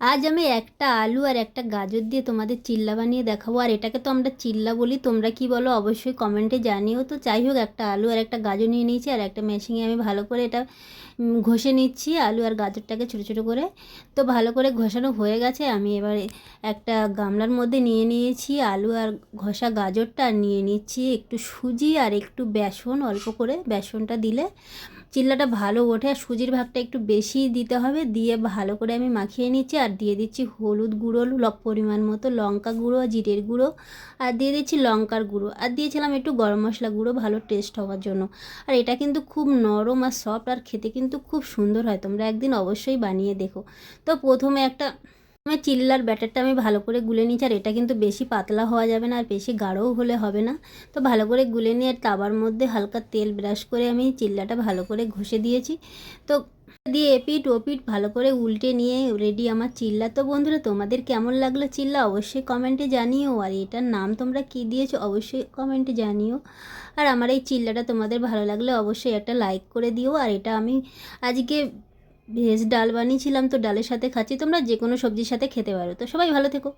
আজ আমি একটা আলু আর একটা গাজর দিয়ে তোমাদের চিল্লা বানিয়ে দেখাবো। আর এটাকে তো আমরা চিল্লা বলি, তোমরা কি বলো অবশ্যই কমেন্টে জানিও। তো যাই হোক, একটা আলু আর একটা গাজর নিয়ে নিয়েছি, আর একটা মেশিনে আমি ভালো করে এটা ঘষে নিচ্ছি আলু আর গাজরটাকে ছোটো ছোটো করে। তো ভালো করে ঘষানো হয়ে গেছে। আমি এবারে একটা গামলার মধ্যে নিয়ে নিয়েছি আলু আর ঘষা গাজরটা, আর নিয়ে নিচ্ছি একটু সুজি আর একটু বেসন, অল্প করে বেসনটা দিলে চিল্লাটা ভালো ওঠে। আর সুজির ভাগটা একটু বেশি দিতে হবে, দিয়ে ভালো করে আমি মাখিয়ে নিচ্ছি। আর দিয়ে দিচ্ছি হলুদ গুঁড়ো পরিমাণ মতো, লঙ্কা গুঁড়ো, জিরের গুঁড়ো, আর দিয়ে দিচ্ছি লঙ্কার গুঁড়ো, আর দিয়েছিলাম একটু গরম মশলা গুঁড়ো ভালো টেস্ট হওয়ার জন্য। আর এটা কিন্তু খুব নরম আর সফট, আর খেতে কিন্তু খুব সুন্দর হয়। তোমরা একদিন অবশ্যই বানিয়ে দেখো। তো প্রথমে চিল্লার ব্যাটারটা আমি ভালো করে গুলে নিচ্ছি। আর এটা কিন্তু বেশি পাতলা হওয়া যাবে না, আর বেশি গাঢ়ও হলে হবে না। তো ভালো করে গুলে নিয়ে তাওয়ার মধ্যে হালকা তেল ব্রাশ করে আমি চিল্লাটা ভালো করে ঘষে দিয়েছি। তো দিয়ে এপিট ওপিট ভালো করে উল্টে নিয়ে রেডি আমার চিল্লা। তো বন্ধুরা, তোমাদের কেমন লাগলো চিল্লা অবশ্যই কমেন্টে জানিও। আর এটার নাম তোমরা কী দিয়েছো অবশ্যই কমেন্টে জানিও। আর আমার এই চিল্লাটা তোমাদের ভালো লাগলে অবশ্যই একটা লাইক করে দিও। আর এটা আমি আজকে ভেজ ডাল বানিয়েছিলাম, তো ডালের সাথে খাচ্ছি। তোমরা যে কোনো সবজির সাথে খেতে পারো। তো সবাই ভালো থেকো।